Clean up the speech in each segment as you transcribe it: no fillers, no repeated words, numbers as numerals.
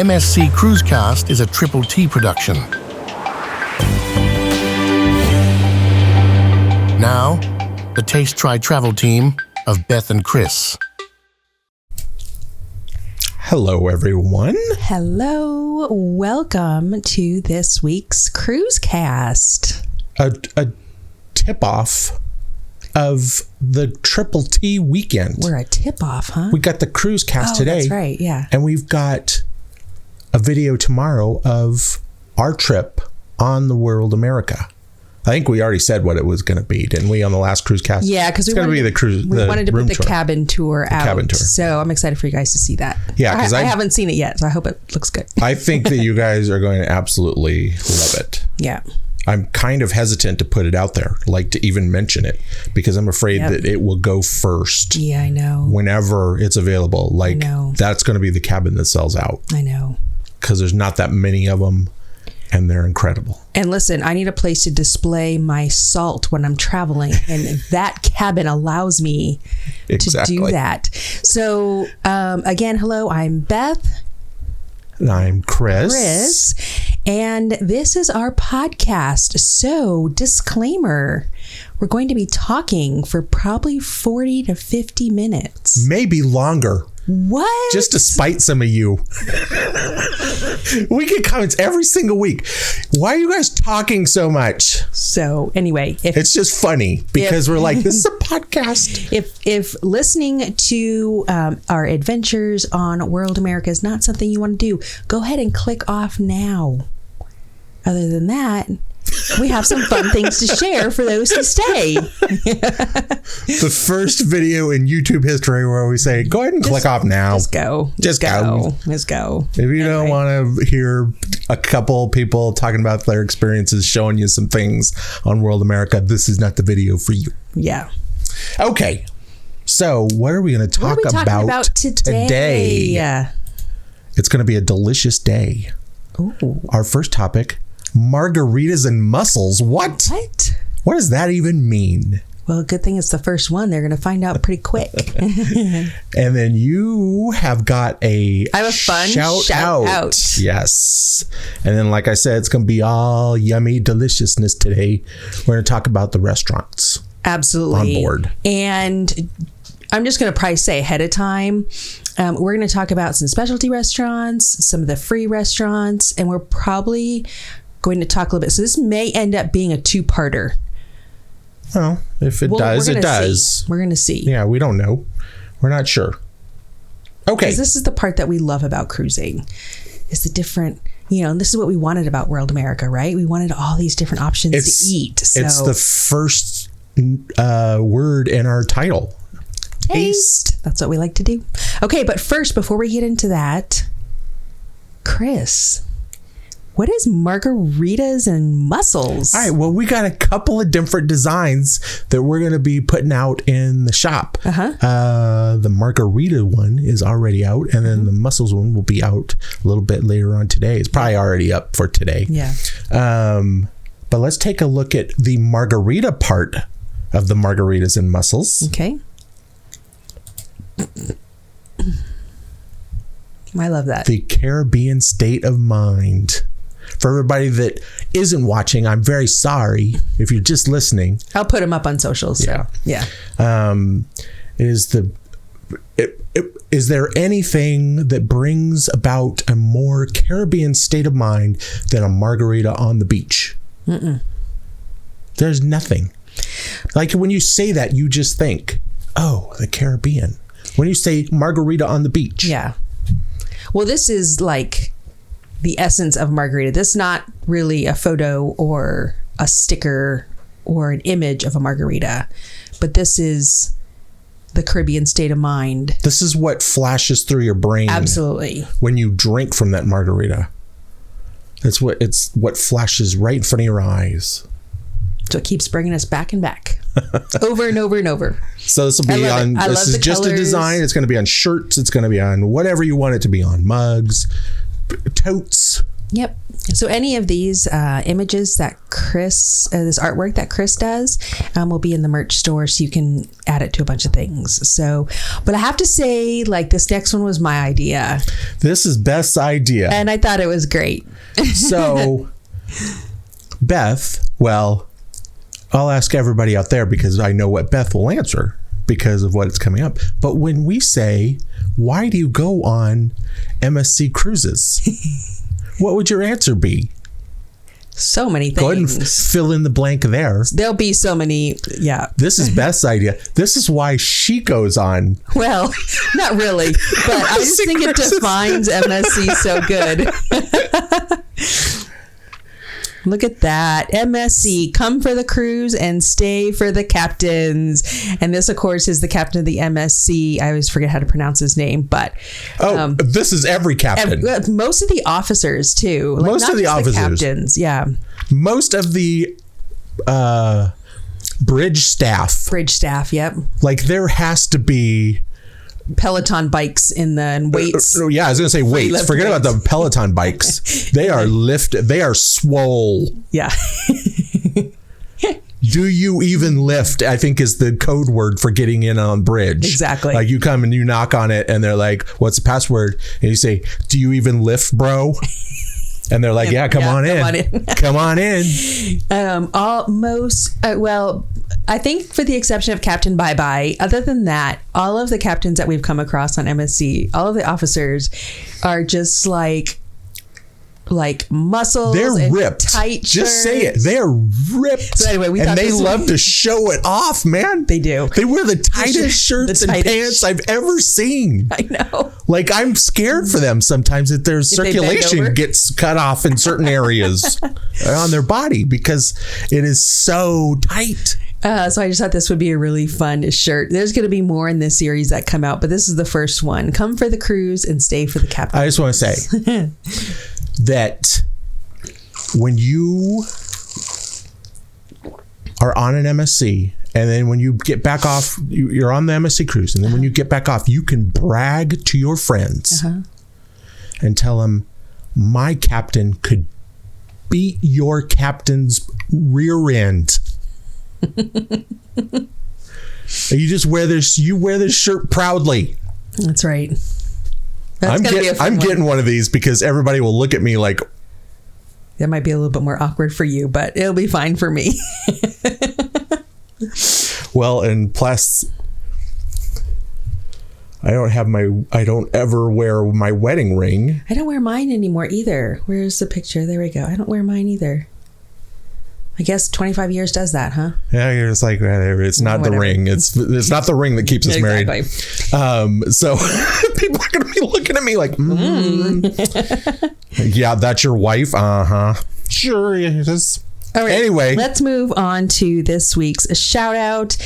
MSC Cruisecast is a Triple T production. Now, the Taste Try Travel team of Beth and Chris. Hello, everyone. Hello. Welcome to this week's Cruisecast. A tip-off of the Triple T weekend. We're a tip-off, huh? We got the Cruisecast today. That's right, yeah. And we've got a video tomorrow of our trip on the World America. I think we already said what it was going to be, didn't we, on the last Cruisecast? Yeah, because we wanted to put the cabin tour out. Cabin tour. So I'm excited for you guys to see that. Yeah, because I haven't seen it yet, so I hope it looks good. I think that you guys are going to absolutely love it. Yeah. I'm kind of hesitant to put it out there, like to even mention it, because I'm afraid that it will go first. Yeah, I know. Whenever it's available. Like, that's going to be the cabin that sells out. I know. Because there's not that many of them. And they're incredible. And listen, I need a place to display my salt when I'm traveling. And that cabin allows me to do that. So, again, hello, I'm Beth. And I'm Chris. And this is our podcast. So, disclaimer, we're going to be talking for probably 40 to 50 minutes. Maybe longer. What? Just to spite some of you. We get comments every single week. Why are you guys talking so much? So anyway, it's just funny because we're like, this is a podcast. If listening to our adventures on World America is not something you want to do, go ahead and click off now. Other than that, we have some fun things to share for those who stay. The first video in YouTube history where we say, go ahead and click off now. Just go. Just go. Let's go. If you don't want to hear a couple people talking about their experiences, showing you some things on World America, this is not the video for you. Yeah. Okay. So what are we going to talk about today? It's going to be a delicious day. Ooh. Our first topic, margaritas and mussels. What? What does that even mean? Well, good thing it's the first one. They're going to find out pretty quick. And then you have got I have a fun shout out. Yes. And then, like I said, it's going to be all yummy deliciousness today. We're going to talk about the restaurants. Absolutely. On board. And I'm just going to probably say ahead of time, we're going to talk about some specialty restaurants, some of the free restaurants, and we're probably going to talk a little bit. So this may end up being a two-parter. Well, if it does, it does. We're going to see. Yeah, we don't know. We're not sure. Okay. Because this is the part that we love about cruising, is the different, and this is what we wanted about World America, right? We wanted all these different options to eat. So it's the first word in our title. Taste. That's what we like to do. Okay, but first, before we get into that, Chris, what is margaritas and mussels? All right, well, we got a couple of different designs that we're going to be putting out in the shop. The margarita one is already out, and then the mussels one will be out a little bit later on today. It's probably already up for today. Yeah. But let's take a look at the margarita part of the margaritas and mussels. Okay. I love that. The Caribbean state of mind. For everybody that isn't watching, I'm very sorry if you're just listening. I'll put them up on socials. Yeah. Yeah. Is there anything that brings about a more Caribbean state of mind than a margarita on the beach? Mm-mm. There's nothing. Like when you say that, you just think, oh, the Caribbean. When you say margarita on the beach. Yeah. Well, this is like the essence of margarita. This is not really a photo or a sticker or an image of a margarita, but this is the Caribbean state of mind. This is what flashes through your brain. Absolutely. When you drink from that margarita. It's what flashes right in front of your eyes. So it keeps bringing us back and back. Over and over and over. So this will be on, this is just a design. It's going to be on shirts. It's going to be on whatever you want it to be on. Mugs, totes. Yep. So any of these images that Chris, this artwork that Chris does, will be in the merch store, so you can add it to a bunch of things. So, but I have to say, like, this next one was my idea. This is Beth's idea. And I thought it was great. So, Beth, well, I'll ask everybody out there because I know what Beth will answer because of what's coming up. But when we say, why do you go on MSC cruises? What would your answer be? So many things. Go ahead and fill in the blank there. There'll be so many. Yeah. This is Beth's idea. This is why she goes on. Well, not really, but I just think it defines MSC so good. Look at that. MSC, come for the cruise and stay for the captains. And this, of course, is the captain of the MSC. I always forget how to pronounce his name, but... this is every captain. Most of the officers, too. Like, most of the officers. The captains, yeah. Most of the bridge staff. Bridge staff, yep. Like, there has to be... Peloton bikes in the weights. Yeah, I was going to say weights. Forget about the Peloton bikes. They are lifted. They are swole. Yeah. Do you even lift? I think is the code word for getting in on bridge. Exactly. Like you come and you knock on it and they're like, what's the password? And you say, do you even lift, bro? And they're like, come on in. Come on in. Well, I think for the exception of Captain Bye Bye, other than that, all of the captains that we've come across on MSC, all of the officers are just like muscles. They're ripped. Tight shirts. Just say it. They're ripped. So anyway, and they love to show it off, man. They do. They wear the tightest shirts and pants I've ever seen. I know. Like I'm scared for them sometimes that their circulation gets cut off in certain areas on their body because it is so tight. So I just thought this would be a really fun shirt. There's going to be more in this series that come out, but this is the first one. Come for the cruise and stay for the captain. I just want to say that when you are on an MSC and then when you get back off, you're on the MSC cruise, and then when you get back off, you can brag to your friends and tell them, my captain could beat your captain's rear end. You just wear this. You wear this shirt proudly. That's right. I'm getting one of these because everybody will look at me like. That might be a little bit more awkward for you, but it'll be fine for me. Well, and plus, I don't ever wear my wedding ring. I don't wear mine anymore either. Where's the picture? There we go. I don't wear mine either. I guess 25 years does that, huh? Yeah, you're just like, whatever. It's not the ring. It's not the ring that keeps us married. So people are going to be looking at me like, yeah, that's your wife? Uh-huh. Sure, it is. All right, anyway, let's move on to this week's shout out.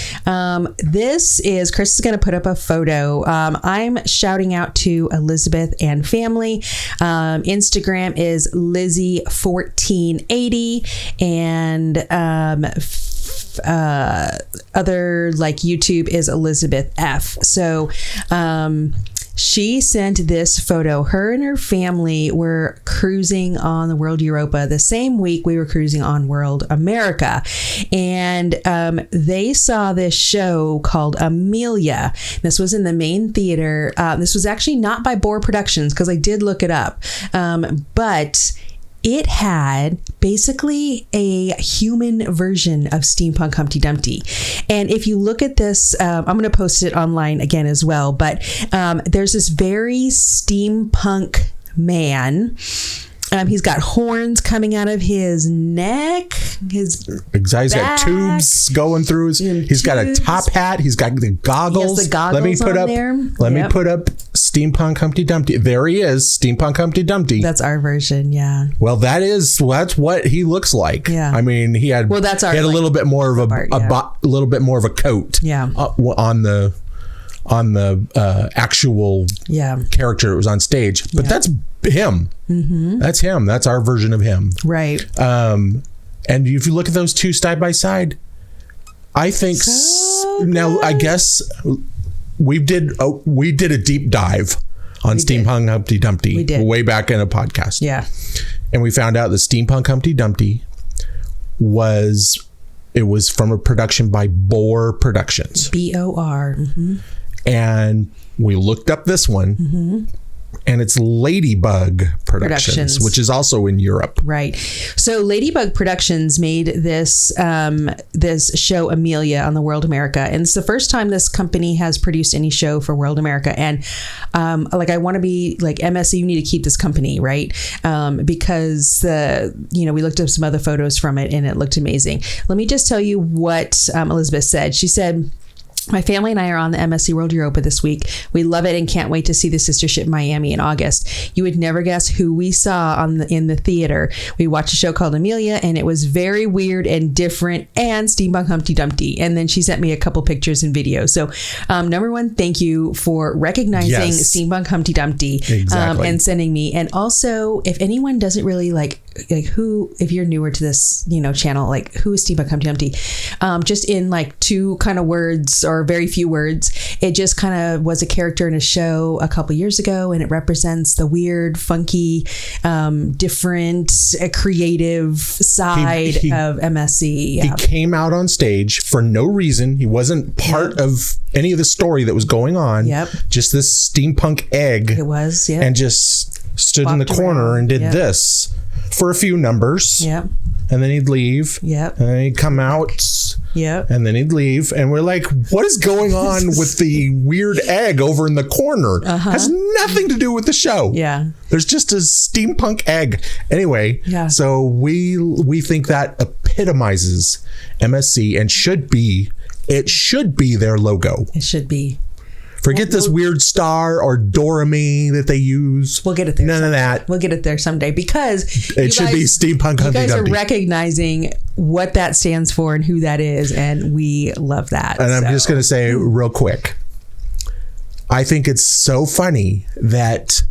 This is Chris is going to put up a photo. I'm shouting out to Elizabeth and family. Instagram is Lizzie1480 and other like YouTube is Elizabeth F. So she sent this photo. Her and her family were cruising on the World Europa the same week we were cruising on World America. And they saw this show called Amelia. This was in the main theater. This was actually not by Boar Productions because I did look it up. But it had basically a human version of Steampunk Humpty Dumpty. And if you look at this, I'm going to post it online again as well, but there's this very steampunk man. He's got horns coming out of his neck. He's got tubes going through his. He's got a top hat. He's got the goggles. He has the goggles Let me put up. there. Let me put up Steampunk Humpty Dumpty. There he is, Steampunk Humpty Dumpty. That's our version, yeah. Well, that's what he looks like. Yeah. I mean, he had. Well, that's our. He had a little bit more of a little bit more of a coat. Yeah. On the actual character that was on stage, but that's him. Mm-hmm. That's him. That's our version of him. Right. And if you look at those two side by side, I think now I guess we did a deep dive on Steampunk Humpty Dumpty. We did. Way back in a podcast. Yeah. And we found out that Steampunk Humpty Dumpty was from a production by Boar Productions. BOR. Mm-hmm. And we looked up this one. Mm-hmm. And it's Ladybug Productions, which is also in Europe. Right. So Ladybug Productions made this this show Amelia on the World America, and it's the first time this company has produced any show for World America. And I want to be like, MSC, you need to keep this company, right? Because we looked up some other photos from it, and it looked amazing. Let me just tell you what Elizabeth said. She said, "My family and I are on the MSC World Europa this week. We love it and can't wait to see the sister ship Miami in August. You would never guess who we saw in the theater. We watched a show called Amelia, and it was very weird and different and steampunk Humpty Dumpty." And then she sent me a couple pictures and videos. So number one, thank you for recognizing steampunk Humpty Dumpty and sending me. And also, if anyone doesn't really like who, if you're newer to this channel, like who is steampunk Humpty Dumpty, just in like two kind of words or very few words, it just kind of was a character in a show a couple years ago, and it represents the weird, funky, different, creative side of MSC. He came out on stage for no reason. He wasn't part of any of the story that was going on. Just this steampunk egg. It was, and just stood in the corner and did this for a few numbers. And then he'd leave. And then he'd come out. And then he'd leave. And we're like, what is going on with the weird egg over in the corner? Has nothing to do with the show. There's just a steampunk egg. Anyway, so we think that epitomizes MSC and it should be their logo. It should be. Forget this weird star or Doremi that they use. We'll get it there. None of that. We'll get it there someday, because it should be steampunk Humpty Dumpty. You guys are recognizing what that stands for and who that is, and we love that. And I'm just going to say real quick, I think it's so funny that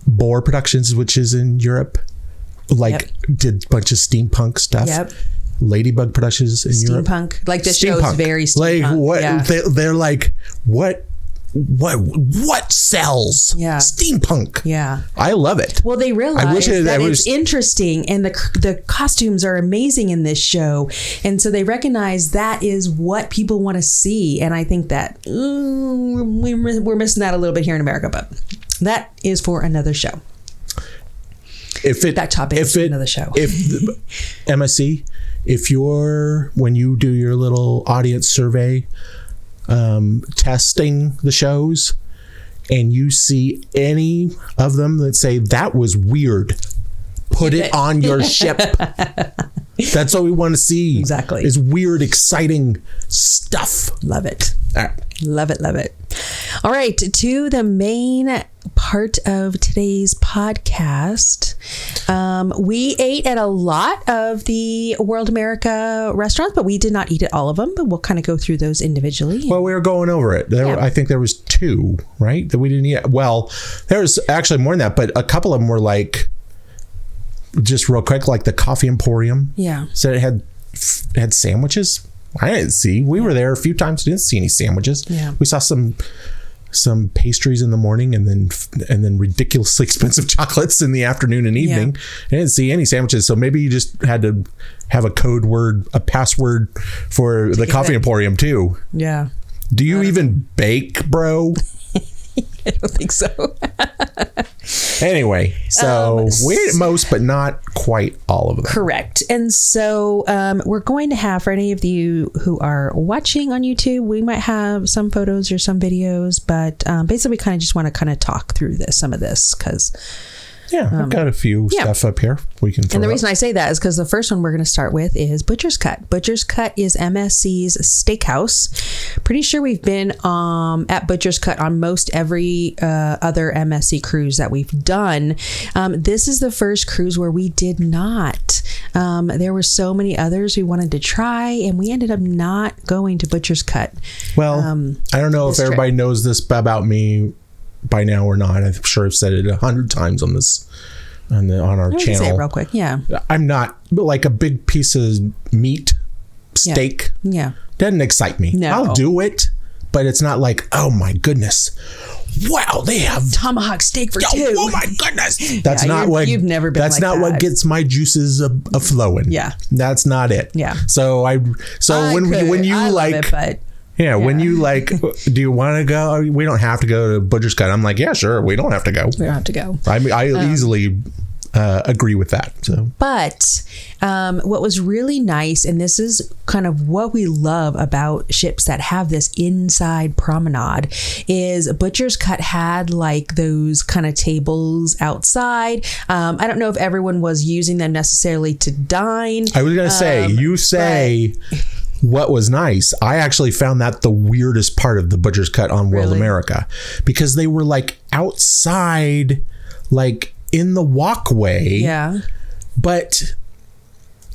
Boar Productions, which is in Europe, did a bunch of steampunk stuff. Ladybug Productions in Europe. Steampunk. Like this show is very steampunk. Like what they're like, what sells? Steampunk. I love it. Well, they realize that it's interesting, and the costumes are amazing in this show, and so they recognize that is what people want to see. And I think that we're missing that a little bit here in America, but that is for another show. That topic is for another show. If MSC, when you do your little audience survey, testing the shows, and you see any of them that say that was weird, put it on your ship. That's what we want to see. Exactly. Is weird, exciting stuff. Love it. All right. Love it. Love it. All right. To the main part of today's podcast. We ate at a lot of the World America restaurants, but we did not eat at all of them, but we'll kind of go through those individually. Well, we were going over it. I think there was 2, right? That we didn't eat. Well, there was actually more than that, but a couple of them were like, just real quick, like the Coffee Emporium. Said it had sandwiches. I didn't see. We were there a few times. Didn't see any sandwiches. We saw some pastries in the morning, and then ridiculously expensive chocolates in the afternoon and evening. I didn't see any sandwiches. So maybe you just had to have a code word, a password for the Coffee Emporium too. Do you even bake, bro? I don't think so. Anyway, so we ate most, but not quite all of them. Correct. And so we're going to have, for any of you who are watching on YouTube, we might have some photos or some videos, but basically we kind of just want to kind of talk through some of this, because I've got a few stuff up here we can throw. And the reason I say that is because the first one we're going to start with is Butcher's Cut. Butcher's Cut is MSC's steakhouse. Pretty sure we've been at Butcher's Cut on most every other MSC cruise that we've done. This is the first cruise where we did not. There were so many others we wanted to try, and we ended up not going to Butcher's Cut. Well, I don't know if everybody knows this about me by now or not. I'm sure I've said it 100 times on this on our channel. Say it real quick. I'm not, but like a big piece of meat, steak, doesn't excite me. I'll do it, but it's not like, oh my goodness, wow, they have tomahawk steak for 2. Oh my goodness. That's not what you've never been. That's not what gets my juices a flowing. That's not it. So when you like it, but Yeah, when you like, do you want to go? We don't have to go to Butcher's Cut. I'm like, yeah, sure. We don't have to go. We don't have to go. I mean, I easily agree with that. So, but what was really nice, and this is kind of what we love about ships that have this inside promenade, is Butcher's Cut had like those kind of tables outside. I don't know if everyone was using them necessarily to dine. I was going to say, what was nice, I actually found that the weirdest part of the Butcher's Cut on World America, because they were like outside, like in the walkway, but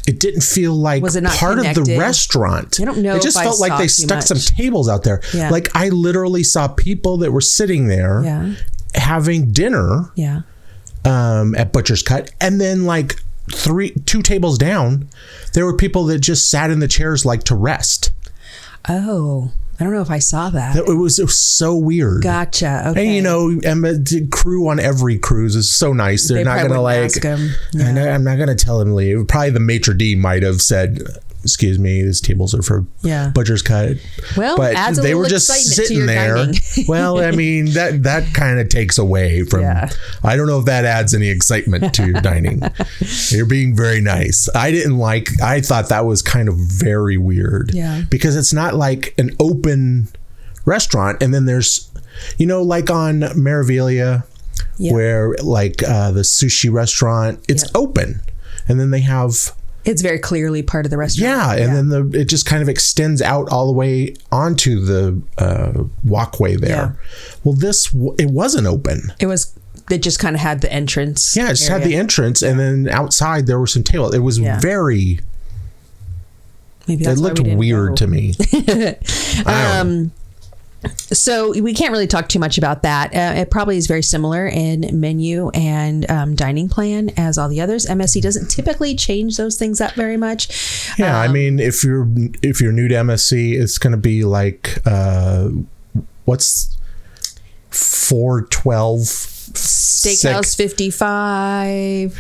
it didn't feel like part of the restaurant. I don't know. It just felt like they stuck some tables out there. Yeah. Like I literally saw people that were sitting there having dinner at Butcher's Cut, and then like 2 tables down, there were people that just sat in the chairs like to rest. Oh, I don't know if I saw that. It was so weird. Gotcha. Okay. And you know, Emma, the crew on every cruise is so nice. They're not going to like, I'm not going to tell them leave. Probably the maitre d' might have said, excuse me, these tables are for Butcher's Cut. Well, but adds a they little were just excitement sitting to your there. dining. Well, I mean, that kind of takes away from, I don't know if that adds any excitement to your dining. You're being very nice. I thought that was kind of very weird. Yeah. Because it's not like an open restaurant. And then there's, you know, like on Meraviglia, where like the sushi restaurant, it's open. And then they have... It's very clearly part of the restaurant. Yeah, and then it just kind of extends out all the way onto the walkway there. Yeah. Well, it wasn't open. It just kind of had the entrance. Yeah, it just had the entrance, and then outside there were some tables. It was very... Maybe that's it looked weird to me. I don't know. So we can't really talk too much about that. It probably is very similar in menu and dining plan as all the others. MSC doesn't typically change those things up very much. Yeah, I mean, if you're new to MSC, it's going to be like what's 412. Steakhouse 55,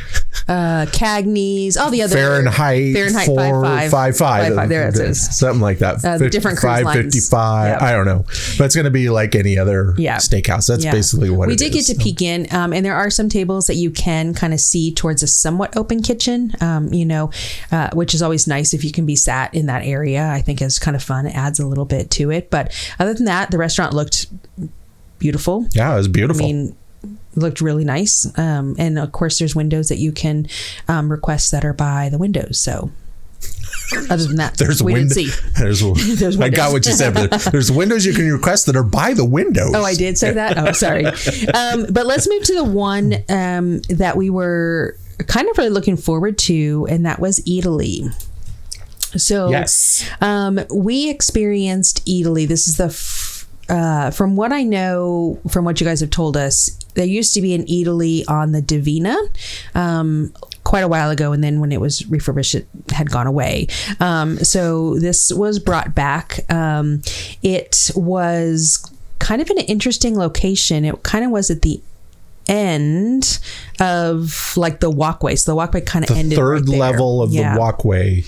Cagney's, all the other Fahrenheit 455. There it is. Something like that. The different cruise lines. 55. I don't know, but it's going to be like any other steakhouse. That's basically what it is. We did get to peek in, and there are some tables that you can kind of see towards a somewhat open kitchen. Which is always nice if you can be sat in that area. I think is kind of fun. It adds a little bit to it. But other than that, the restaurant looked beautiful. Yeah, it was beautiful. I mean, looked really nice. And of course there's windows that you can request that are by the windows. So other than that, we didn't see. There's I got what you said, but there's windows you can request that are by the windows. Oh, I did say that? Oh, sorry. But let's move to the one that we were kind of really looking forward to, and that was Italy. So yes, we experienced Italy. This is from what I know, from what you guys have told us, there used to be an Italy on the Divina quite a while ago, and then when it was refurbished, it had gone away. So this was brought back. It was kind of an interesting location. It kind of was at the end of like the walkway. So the walkway kind of ended third right level of the walkway,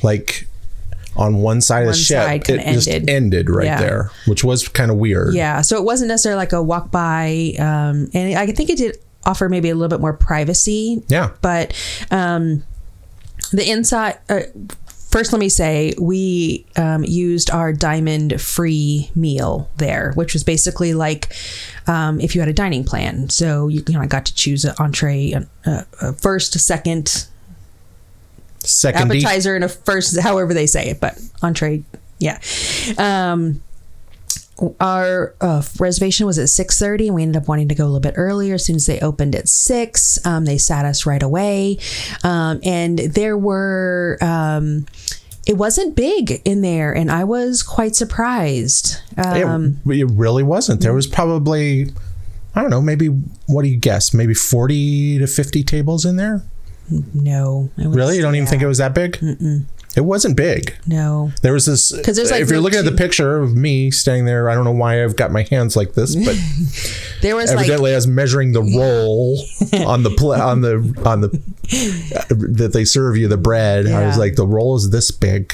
like on one side of the ship, it just ended right there, which was kind of weird. Yeah, so it wasn't necessarily like a walk by, and I think it did offer maybe a little bit more privacy. Yeah, but the inside. First, let me say we used our diamond free meal there, which was basically like if you had a dining plan. So you got to choose an entree, first, second. Appetizer and a first, however they say it, but entree, our reservation was at 6:30, and we ended up wanting to go a little bit earlier. As soon as they opened at 6, they sat us right away, and there were it wasn't big in there, and I was quite surprised. It really wasn't. There was probably, I don't know, maybe, what do you guess, maybe 40 to 50 tables in there? No. Really? You don't even think it was that big? Mm-mm. It wasn't big. No. There was this, because there's like, if you're looking at the picture of me standing there, I don't know why I've got my hands like this, but there was evidently I was measuring the roll on the that they serve you, the bread. I was like, the roll is this big.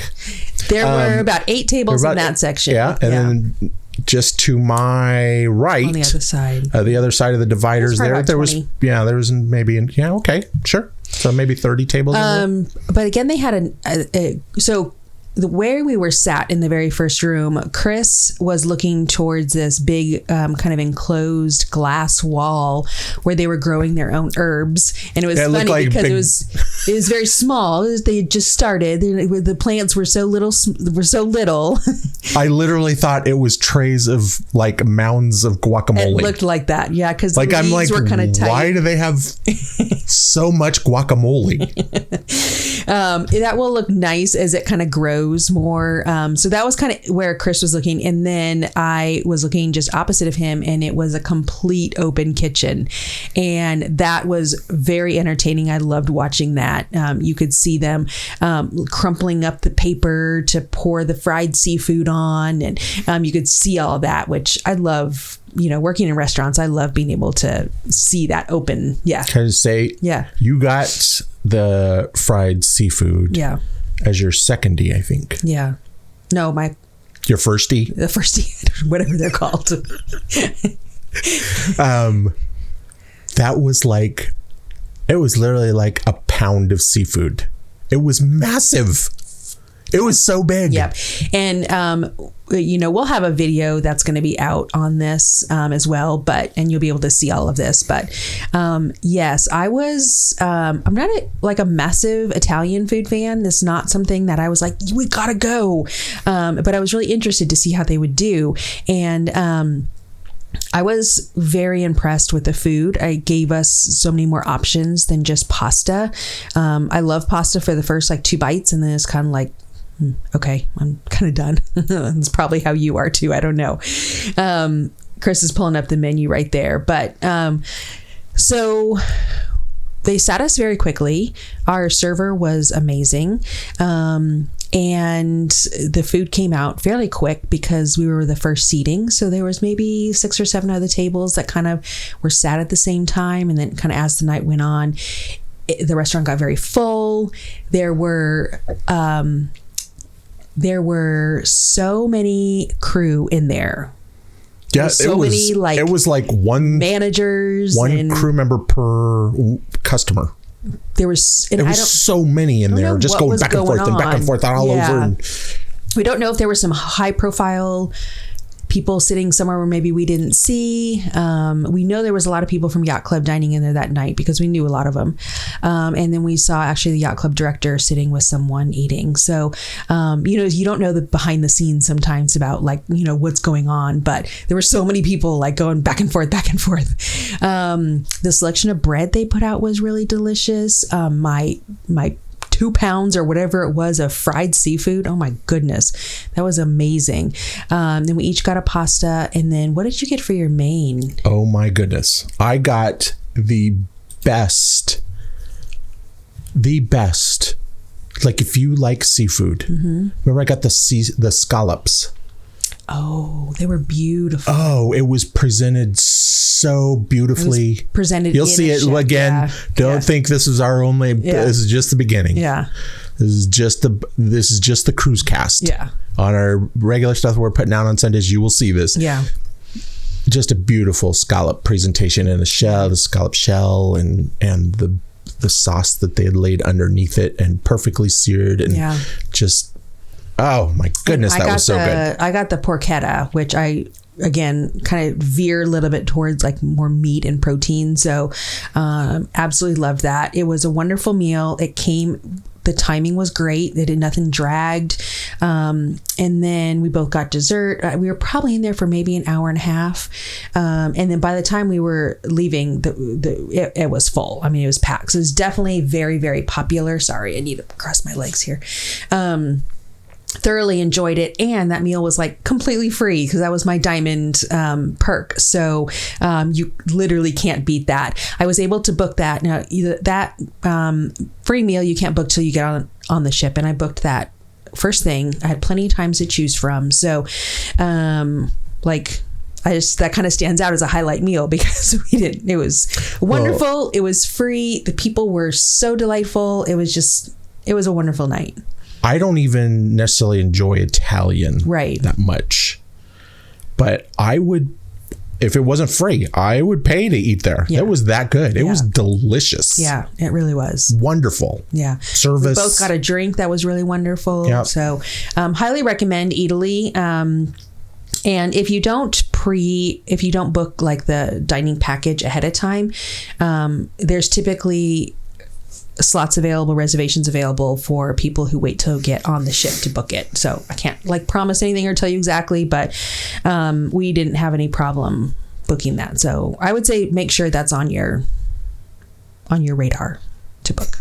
There were about 8 tables in that section. Yeah. And then just to my right, on the other side, the other side of the dividers there was maybe okay, sure, so maybe 30 tables in there. But again, they had where we were sat in the very first room, Chris was looking towards this big kind of enclosed glass wall where they were growing their own herbs, and it was funny because it was very small. They had just started. The plants were so little. I literally thought it was trays of like mounds of guacamole. It looked like that, yeah. Because like the leaves were kind of tight. Why do they have so much guacamole? That will look nice as it kind of grows more. So that was kind of where Chris was looking. And then I was looking just opposite of him, and it was a complete open kitchen. And that was very entertaining. I loved watching that. You could see them crumpling up the paper to pour the fried seafood on. And you could see all of that, which I love. Working in restaurants, I love being able to see that open. Yeah. Can I say, you got the fried seafood as your secondie, I think. Yeah. No, your firstie? The firstie, whatever they're called. That was it was literally like a pound of seafood. It was massive. It was so big. Yep. And, we'll have a video that's going to be out on this as well, and you'll be able to see all of this. But yes, I was, I'm not a massive Italian food fan. It's not something that I was like, we got to go. But I was really interested to see how they would do. And, I was very impressed with the food. It gave us so many more options than just pasta. I love pasta for the first 2 bites, and then it's kind of like, okay, I'm kind of done. That's probably how you are too. I don't know. Chris is pulling up the menu right there. But so they sat us very quickly. Our server was amazing. And the food came out fairly quick because we were the first seating. So there was maybe 6 or 7 other tables that kind of were sat at the same time. And then kind of as the night went on, the restaurant got very full. There were so many crew in there. Yeah, so many it was like one managers, one crew member per customer. There was so many in there, just going back and forth all over. And we don't know if there were some high profile people sitting somewhere where maybe we didn't see. We know there was a lot of people from Yacht Club dining in there that night because we knew a lot of them. And then we saw actually the Yacht Club director sitting with someone eating. So, you don't know the behind the scenes sometimes about what's going on, but there were so many people going back and forth. The selection of bread they put out was really delicious. My 2 pounds or whatever it was of fried seafood. Oh my goodness. That was amazing. Then we each got a pasta. And then what did you get for your main? Oh my goodness. I got the best. Like if you like seafood, remember I got the scallops. Oh, they were beautiful. Oh, it was presented so beautifully. You'll see it again. Yeah. Don't think this is our only. Yeah. This is just the beginning. Yeah. This is just the cruise cast. Yeah. On our regular stuff we're putting out on Sundays, you will see this. Yeah. Just a beautiful scallop presentation in the scallop shell, and the sauce that they had laid underneath it, and perfectly seared, and just. Oh my goodness, that was so good. I got the porchetta, which I, again, kind of veer a little bit towards more meat and protein. So absolutely loved that. It was a wonderful meal. The timing was great. Nothing dragged. And then we both got dessert. We were probably in there for maybe an hour and a half. And then by the time we were leaving, it was full. I mean, it was packed. So it was definitely very, very popular. Sorry, I need to cross my legs here. Thoroughly enjoyed it, and that meal was completely free because that was my diamond perk. So you literally can't beat that. I was able to book that. Now that free meal you can't book till you get on the ship, and I booked that first thing. I had plenty of times to choose from. So that kind of stands out as a highlight meal because it was wonderful. Well, it was free. The people were so delightful. It was a wonderful night. I don't even necessarily enjoy Italian that much. But I would, if it wasn't free, I would pay to eat there. It was that good. It was delicious. Yeah, it really was. Wonderful. Yeah. Service. We both got a drink that was really wonderful. Yep. So highly recommend Italy. And if you don't book like the dining package ahead of time, there's typically slots available, reservations available for people who wait to get on the ship to book it. So I can't like promise anything or tell you exactly, but we didn't have any problem booking that. So I would say make sure that's on your radar to book.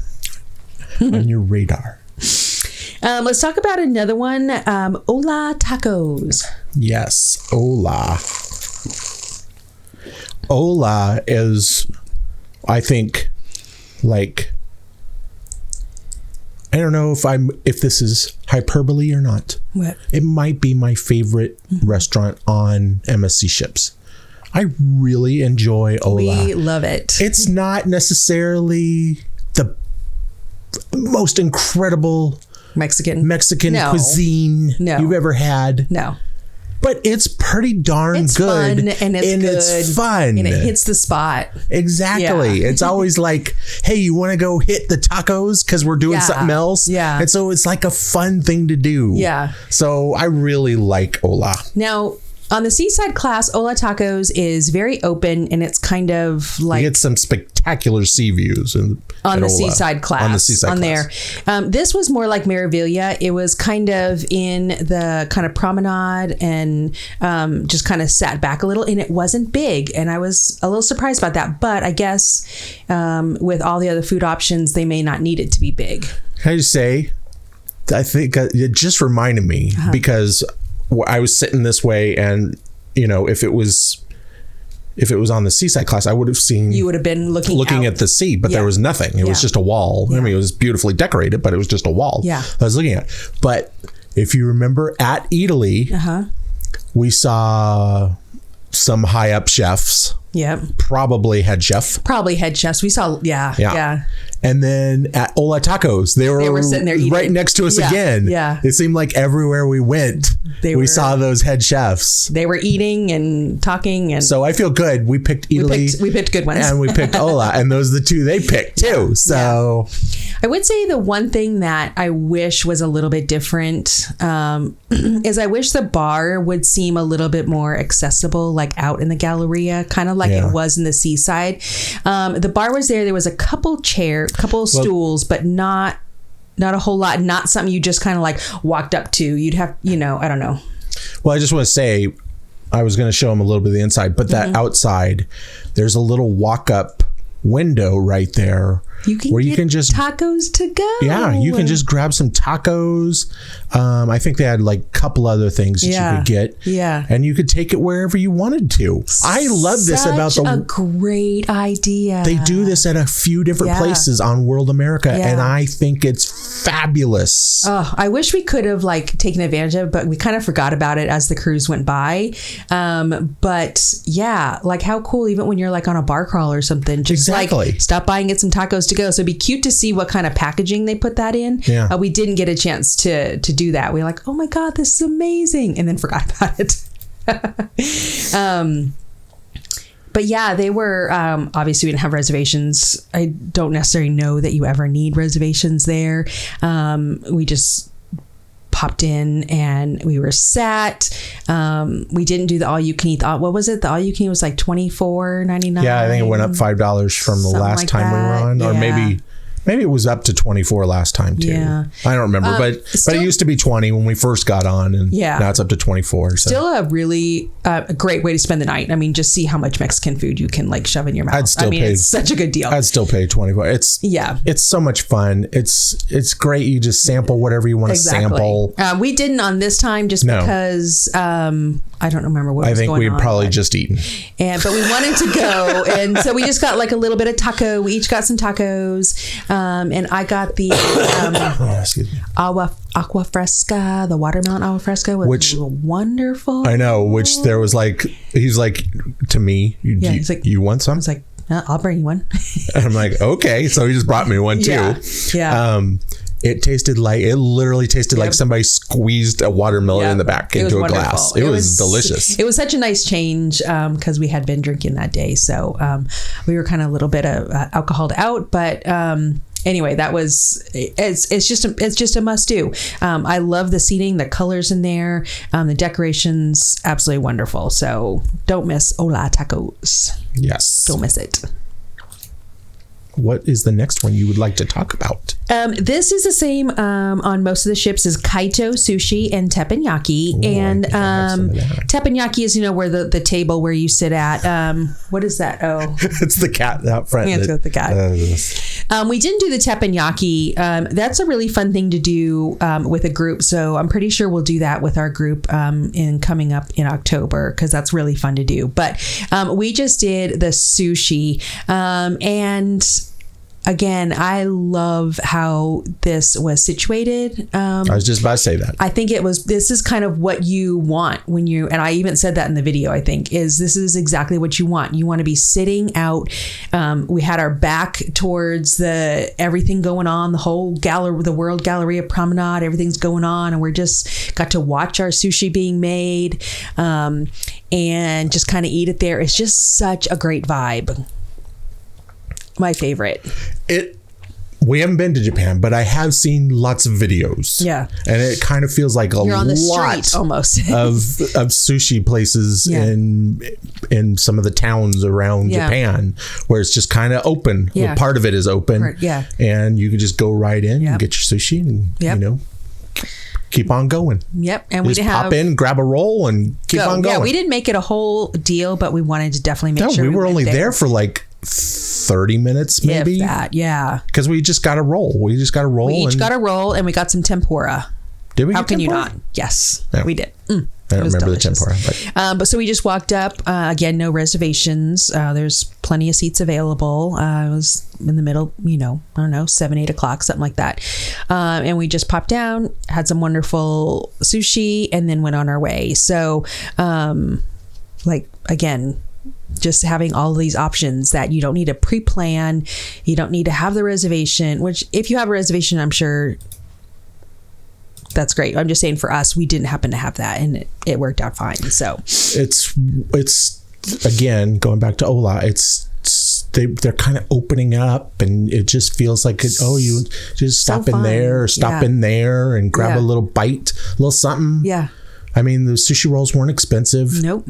On your radar. Let's talk about another one. Ola Tacos. Yes, Ola. Ola is, I think, like, I don't know if this is hyperbole or not. What? It might be my favorite restaurant on MSC ships. I really enjoy Ola. We love it. It's not necessarily the most incredible Mexican cuisine you've ever had. No. But it's pretty darn good. Fun, and it's fun. And it hits the spot. Exactly. Yeah. It's always like, hey, you want to go hit the tacos because we're doing something else? Yeah. And so it's like a fun thing to do. Yeah. So I really like Ola. Now, on the Seaside class, Ola Tacos is very open, and it's kind of like... You get some spectacular sea views on the Seaside class. On the Seaside class. There. This was more like Meraviglia. It was kind of in the kind of promenade and just kind of sat back a little, and it wasn't big. And I was a little surprised about that. But I guess with all the other food options, they may not need it to be big. Can I just say, I think it just reminded me because... I was sitting this way, and if it was on the Seaside class, I would have seen. You would have been looking at the sea, but there was nothing. It was just a wall. I mean, it was beautifully decorated, but it was just a wall. I was looking at. But if you remember, at Italy, we saw some high up chefs. Yep. Probably head chefs. We saw, yeah. And then at Ola Tacos, they were sitting there eating. Right next to us again. Yeah. It seemed like everywhere we went, we saw those head chefs. They were eating and talking. And so I feel good. We picked Italy. We picked good ones. And we picked Ola. And those are the two they picked too. So I would say the one thing that I wish was a little bit different is I wish the bar would seem a little bit more accessible, like out in the Galleria, kind of like it was in the Seaside. The bar was there. There was a couple stools, but not a whole lot. Not something you just kind of like walked up to. You'd have, I don't know. Well, I just want to say, I was going to show them a little bit of the inside, but that outside, there's a little walk-up window right there where you can just tacos to go. Yeah, you can just grab some tacos. I think they had like a couple other things that you could get. Yeah, and you could take it wherever you wanted to. I love this about a great idea. They do this at a few different places on World America, and I think it's fabulous. Oh, I wish we could have like taken advantage of it, but we kind of forgot about it as the cruise went by. But yeah, like how cool, even when you're like on a bar crawl or something, just like stop by and get some tacos to go. So it'd be cute to see what kind of packaging they put that in. Yeah. We didn't get a chance to do that. We were like, oh my God, this is amazing. And then forgot about it. But yeah, they were, obviously we didn't have reservations. I don't necessarily know that you ever need reservations there. We just popped in and we were sat. We didn't do the all you can eat. What was it? The all you can eat was like $24.99. Yeah, I think it went up $5 from the last like time we were on, or maybe it was up to $24 last time too. Yeah. I don't remember, but it used to be $20 when we first got on, and now it's up to $24. So. Still a really great way to spend the night. I mean, just see how much Mexican food you can like shove in your mouth. It's such a good deal. I'd still pay $24. It's so much fun. It's great. You just sample whatever you want to sample. We didn't on this time just because I don't remember what was going on. I think we'd probably just eaten. But we wanted to go, and so we just got like a little bit of taco. We each got some tacos. And I got the aqua fresca, the watermelon agua fresca, which was wonderful. I know, which there was like, he's like, to me, you want some? I was like, I'll bring you one. And I'm like, okay. So he just brought me one too. Yeah. It literally tasted like somebody squeezed a watermelon in the back into a glass. It was delicious. It was such a nice change because we had been drinking that day. So we were kind of a little bit of alcoholed out, but anyway, it's just a must do. I love the seating, the colors in there, the decorations, absolutely wonderful. So don't miss Ola Tacos. Yes. Don't miss it. What is the next one you would like to talk about? This is the same on most of the ships as Kaito, Sushi, and Teppanyaki. And Teppanyaki is, where the table where you sit at. What is that? Oh, it's the cat out front. Yeah, it's the cat. We didn't do the Teppanyaki. That's a really fun thing to do with a group. So I'm pretty sure we'll do that with our group coming up in October because that's really fun to do. But we just did the sushi and again, I love how this was situated. I was just about to say that. I think this is kind of what you want and I even said that in the video, I think, this is exactly what you want. You want to be sitting out. We had our back towards everything going on, the whole gallery, the World Galleria Promenade, everything's going on. And we're just got to watch our sushi being made and just kind of eat it there. It's just such a great vibe. My favorite. We haven't been to Japan, but I have seen lots of videos. Yeah. And it kind of feels like You're on the lot street, almost. of sushi places in some of the towns around Japan where it's just kind of open. Yeah. Well, part of it is open. Yeah. And you can just go right in and get your sushi and, keep on going. Yep. And just pop in, grab a roll and keep on going. Yeah, we didn't make it a whole deal, but we wanted to definitely make sure we were only there for like 30 minutes maybe. If that, yeah. Because we just got a roll. We each got a roll and we got some tempura. Did we? How can you not? Yes, we did. I don't remember delicious. The tempura. But so we just walked up. Again, no reservations. There's plenty of seats available. It was in the middle, I don't know, 7, 8 o'clock, something like that. And we just popped down, had some wonderful sushi, and then went on our way. So, again, just having all of these options that you don't need to pre-plan, you don't need to have the reservation, which if you have a reservation, I'm sure that's great. I'm just saying for us, we didn't happen to have that and it worked out fine. So it's again, going back to Ola, they're kind of opening up and it just feels like you just stop in there or stop in there and grab a little bite, a little something. Yeah. I mean, the sushi rolls weren't expensive. Nope.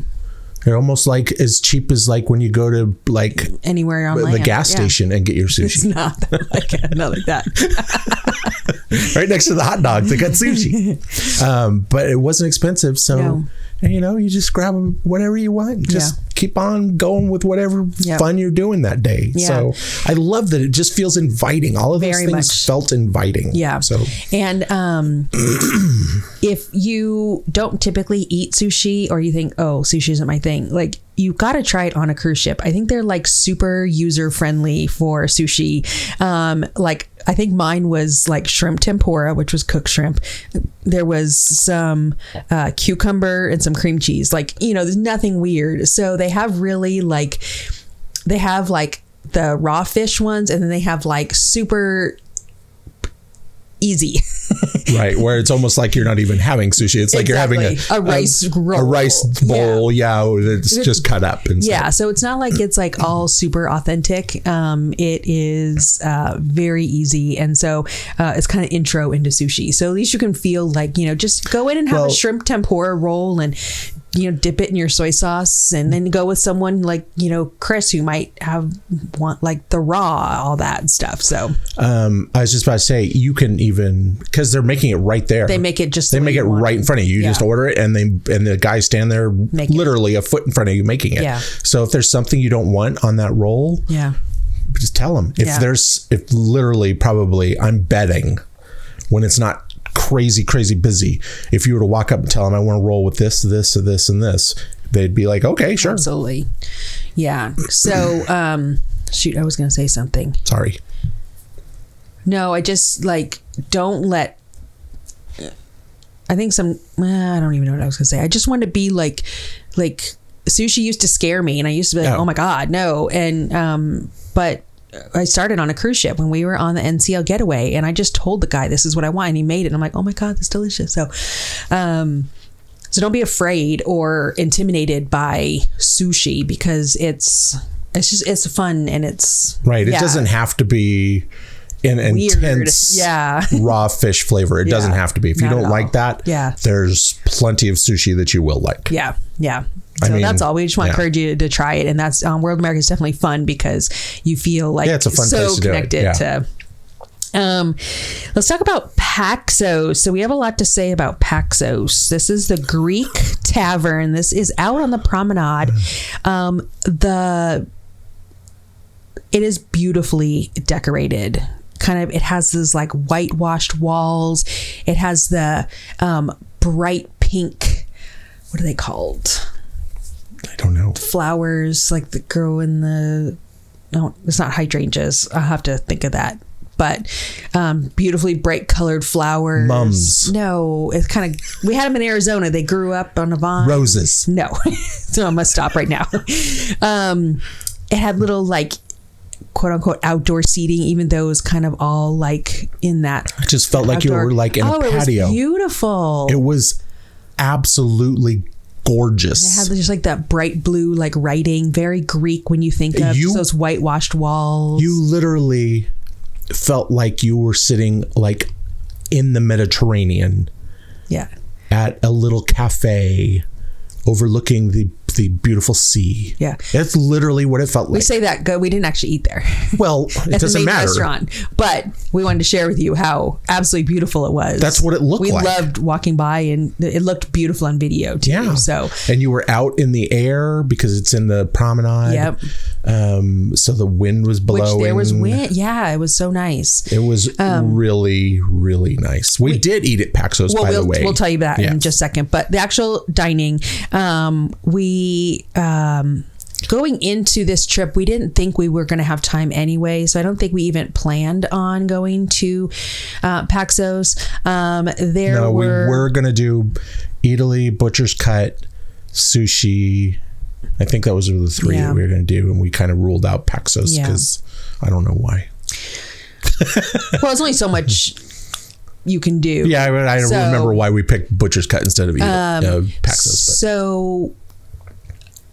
They're almost like as cheap as like when you go to like anywhere on the gas station and get your sushi. It's not like that. Right next to the hot dog, they got sushi. But it wasn't expensive, so you just grab whatever you want. Just keep on going with whatever fun you're doing that day. Yeah. So I love that it just feels inviting. All of those things felt inviting. Yeah. So and if you don't typically eat sushi or you think, oh, sushi isn't my thing, like you got to try it on a cruise ship. I think they're like super user friendly for sushi. I think mine was like shrimp tempura, which was cooked shrimp. There was some cucumber and some cream cheese. There's nothing weird. So they have really they have the raw fish ones, and then they have super easy. Right, where it's almost like you're not even having sushi. It's like you're having a rice roll. A rice bowl, it's just cut up. And stuff. So it's not like it's all super authentic. It is very easy. And so it's kind of intro into sushi. So at least you can feel just go in and have a shrimp tempura roll and dip it in your soy sauce and then go with someone like, Chris, who might want the raw, all that stuff. So I was just about to say, you can even, because they're making it right there. They make it right in front of you. You just order it and the guys stand there literally a foot in front of you making it. Yeah. So if there's something you don't want on that roll, just tell them. If literally probably I'm betting when it's not crazy busy, if you were to walk up and tell them I want to roll with this, this, or this, and this, they'd be like, okay, sure. Absolutely. Yeah. So shoot, I was going to say something. Sorry. No, I just don't let, I think I don't even know what I was going to say. I just want to be like sushi used to scare me and I used to be like, oh my God, no. And, but I started on a cruise ship when we were on the NCL getaway, and I just told the guy, this is what I want, and he made it. And I'm like, oh my God, that's delicious. So don't be afraid or intimidated by sushi, because it's fun, and it's right. It doesn't have to be an intense raw fish flavor. It doesn't have to be. If you don't like that, there's plenty of sushi that you will like. Yeah. So that's all. We just want to encourage you to try it. And that's World America is definitely fun, because you feel like it's a fun place to connected to. Let's talk about Paxos. So we have a lot to say about Paxos. This is the Greek tavern. This is out on the promenade. It is beautifully decorated. It has this like whitewashed walls. It has the bright pink, what are they called? I don't know. Flowers, like the girl in the, no, it's not hydrangeas. I'll have to think of that. But beautifully bright colored flowers. Mums. No, it's kind of, we had them in Arizona. They grew up on a vine. Roses. No. So I must stop right now. It had little like quote unquote outdoor seating, even though it was kind of all like in that. It just felt like outdoor. You were like in a patio. It was beautiful. It was absolutely gorgeous. They had just like that bright blue like writing, very Greek when you think of those whitewashed walls. You literally felt like you were sitting like in the Mediterranean. Yeah. At a little cafe overlooking the beautiful sea. Yeah. That's literally what it felt like. We say that we didn't actually eat there. Well, it doesn't matter. Restaurant, but we wanted to share with you how absolutely beautiful it was. That's what it looked like. We loved walking by, and it looked beautiful on video too. Yeah. So, and you were out in the air because it's in the promenade. Yep. So the wind was blowing. There was wind. Yeah, it was so nice. It was really, really nice. We did eat at Paxos, by the way. We'll tell you that in just a second. But the actual dining, going into this trip, we didn't think we were going to have time anyway. So I don't think we even planned on going to Paxos. We were going to do Italy, Butcher's Cut, Sushi. I think that was the three that we were going to do. And we kind of ruled out Paxos because I don't know why. Well, it's only so much you can do. Yeah, I don't remember why we picked Butcher's Cut instead of Paxos. But. So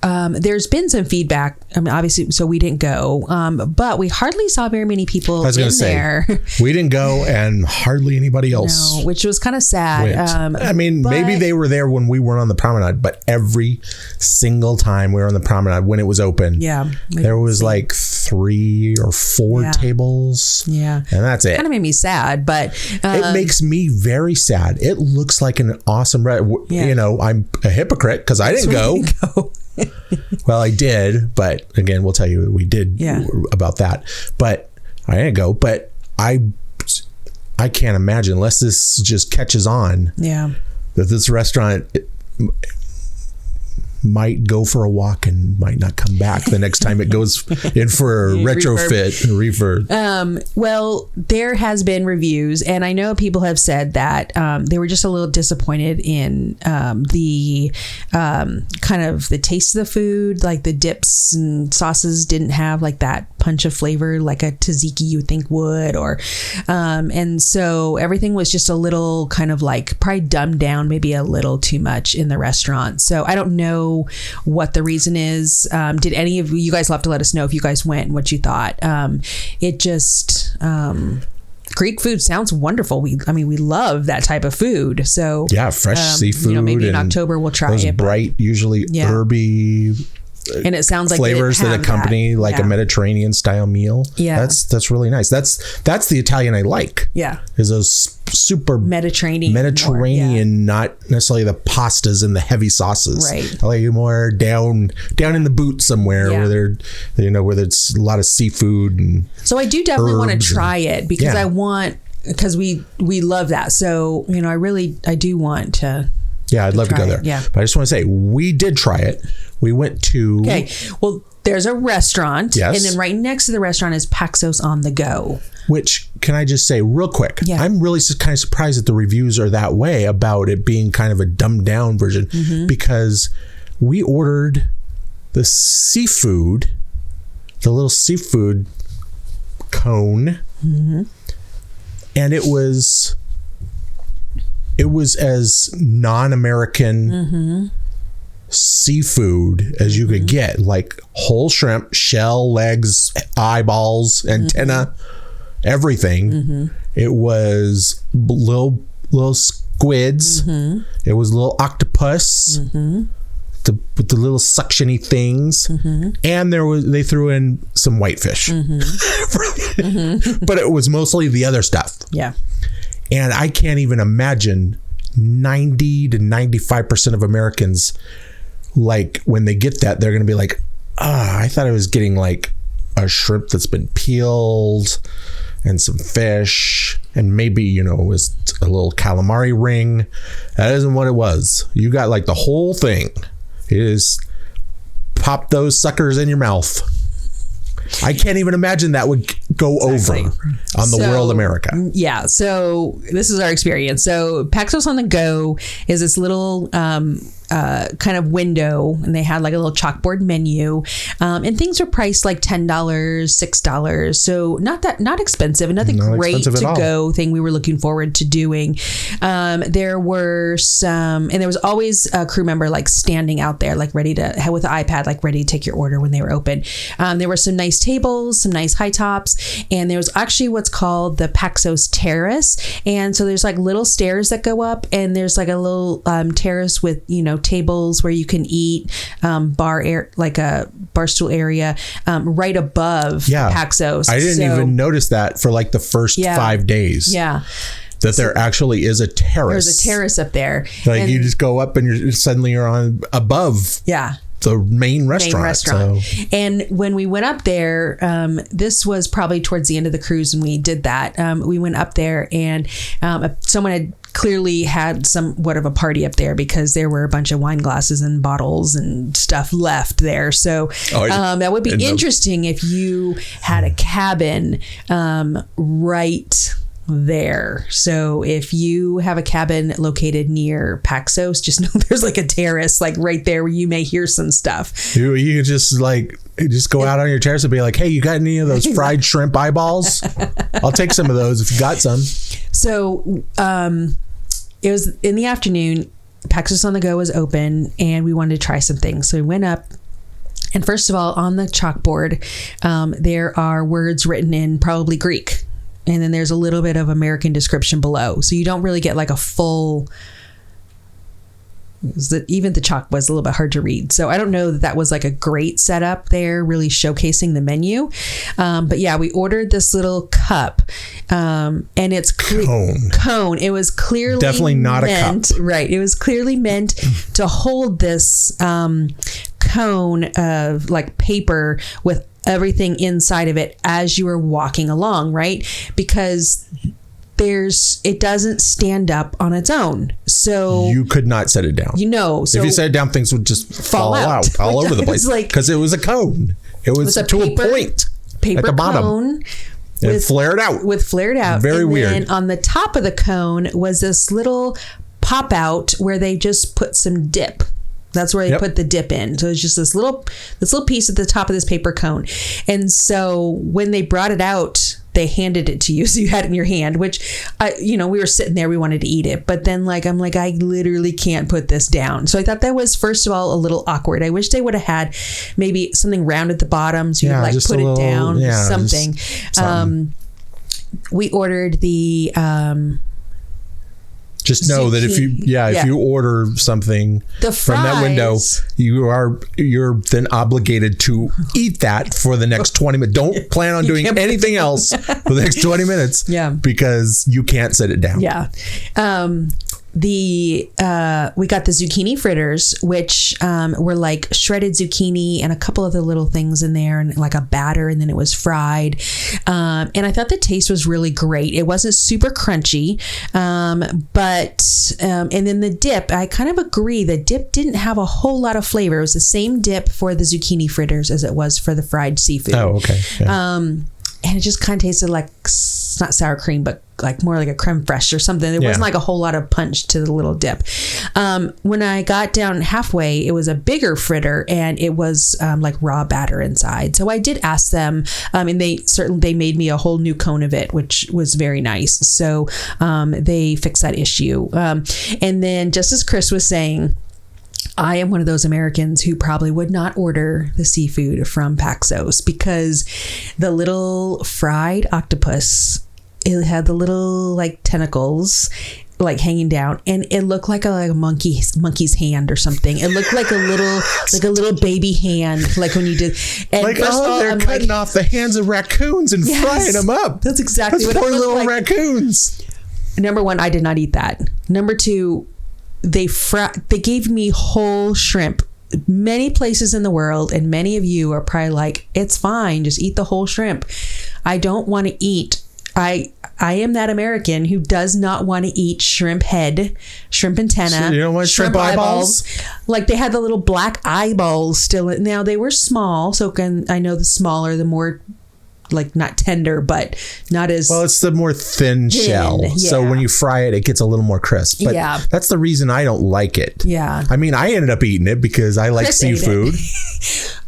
there's been some feedback. I mean, obviously, so we didn't go, but we hardly saw very many people there. We didn't go, and hardly anybody else. No, which was kind of sad. Maybe they were there when we weren't on the promenade, but every single time we were on the promenade when it was open, there was like 3 or 4 tables. Yeah, and that's it. Kind of made me sad, but it makes me very sad. It looks like an awesome. You know, I'm a hypocrite because I didn't go. Well, I did, but again, we'll tell you what we did about that. But I didn't go. But I can't imagine, unless this just catches on, that this restaurant might go for a walk and might not come back the next time it goes in for a retrofit refurb. Well, there has been reviews, and I know people have said that they were just a little disappointed in the kind of the taste of the food, like the dips and sauces didn't have like that punch of flavor like a tzatziki you would think would, or and so everything was just a little kind of like probably dumbed down, maybe a little too much in the restaurant. So I don't know what the reason is. Did any of you guys have to let us know if you guys went and what you thought? It just Greek food sounds wonderful. We love that type of food. So fresh seafood. Maybe in October we'll try those it. Bright, usually herby. And it sounds like flavors that accompany like a Mediterranean style meal. Yeah, that's really nice. That's the Italian I like. Yeah, is those super Mediterranean, not necessarily the pastas and the heavy sauces. Right, I like it more down in the boot somewhere where where there's a lot of seafood and. So I do definitely want to try it because because we love that. So I do want to. Yeah, I'd love to go there. Yeah. But I just want to say, we did try it. We went to... Okay. Well, there's a restaurant. Yes. And then right next to the restaurant is Paxos on the Go. Which, can I just say real quick? Yeah. I'm really kind of surprised that the reviews are that way about it being kind of a dumbed down version. Mm-hmm. Because we ordered the seafood, the little seafood cone, and it was as non-American seafood as you could get, like whole shrimp, shell, legs, eyeballs, antenna, everything. It was little squids. It was little octopus. With the little suctiony things, and they threw in some whitefish, but it was mostly the other stuff. Yeah, and I can't even imagine 90 to 95% of Americans, like when they get that, they're going to be like, I thought I was getting like a shrimp that's been peeled and some fish, and maybe, it was a little calamari ring. That isn't what it was. You got like the whole thing. It is pop those suckers in your mouth. I can't even imagine that would go over on the World America. Yeah. So this is our experience. So Paxos on the Go is this little kind of window, and they had like a little chalkboard menu, and things were priced like $10, $6. So not expensive, and nothing great to go thing we were looking forward to doing. There were some, and there was always a crew member like standing out there, like ready to with the iPad, like ready to take your order when they were open. There were some nice tables, some nice high tops, and there was actually what's called the Paxos Terrace. And so there's like little stairs that go up, and there's like a little terrace with, tables where you can eat, like a bar stool area, right above Paxos. I didn't even notice that for like the first 5 days. Yeah. That there actually is a terrace. There's a terrace up there. Like you just go up and you're on above. Yeah. The main restaurant. So. And when we went up there, this was probably towards the end of the cruise when we did that. We went up there, and someone had clearly had somewhat of a party up there, because there were a bunch of wine glasses and bottles and stuff left there. So that would be interesting if you had a cabin right there. So if you have a cabin located near Paxos, just know there's like a terrace like right there where you may hear some stuff. You just go out on your terrace and be like, hey, you got any of those fried shrimp eyeballs? I'll take some of those if you got some. So it was in the afternoon. Paxos on the Go was open, and we wanted to try some things. So we went up, and first of all, on the chalkboard, there are words written in probably Greek. And then there's a little bit of American description below. So you don't really get like a full... Even the chalk was a little bit hard to read. So I don't know that was like a great setup there, really showcasing the menu. But yeah, we ordered this little cup, and it's cone. It was clearly definitely not meant, a cup. Right. It was clearly meant to hold this cone of like paper with everything inside of it as you were walking along, right? Because it doesn't stand up on its own. So you could not set it down. So if you set it down, things would just fall out all over the place, because it was a cone. It was to a point paper at the bottom. Cone with flared out. Very weird. And on the top of the cone was this little pop out where they just put some dip. That's where they put the dip in. So it's just this little piece at the top of this paper cone. And so when they brought it out, they handed it to you. So you had it in your hand, which, we were sitting there, we wanted to eat it. But then I'm like, I literally can't put this down. So I thought that was, first of all, a little awkward. I wish they would have had maybe something round at the bottom, so you could put it down, something. We ordered the... Just know that if you order something from that window, you're then obligated to eat that for the next 20 minutes. Don't plan on doing anything else for the next 20 minutes. Yeah. Because you can't set it down. Yeah. We got the zucchini fritters, which were like shredded zucchini and a couple of the little things in there, and like a batter, and then it was fried. And I thought the taste was really great. It wasn't super crunchy, but and then the dip, I kind of agree. The dip didn't have a whole lot of flavor. It was the same dip for the zucchini fritters as it was for the fried seafood. Oh, okay. Yeah. and it just kind of tasted like, not sour cream, but like more like a creme fraiche or something. There wasn't like a whole lot of punch to the little dip. When I got down halfway, it was a bigger fritter, and it was like raw batter inside. So I did ask them, and they made me a whole new cone of it, which was very nice. So they fixed that issue. And then, just as Chris was saying, I am one of those Americans who probably would not order the seafood from Paxos, because the little fried octopus, it had the little like tentacles like hanging down, and it looked like a monkey's hand or something. It looked like a little baby hand, like when you did. And like, they're cutting off the hands of raccoons and frying them up. That's exactly what poor it looked little like. Raccoons. Number one, I did not eat that. Number two, they gave me whole shrimp. Many places in the world, and many of you are probably like, it's fine, just eat the whole shrimp. I don't want to eat. I am that American who does not want to eat shrimp head, shrimp antenna. So you don't want shrimp eyeballs? Like, they had the little black eyeballs still. Now, they were small, so I know the smaller, the more, like, not tender, but not as... Well, it's the more thin shell. Yeah. So when you fry it, it gets a little more crisp. But that's the reason I don't like it. Yeah. I mean, I ended up eating it because I like seafood.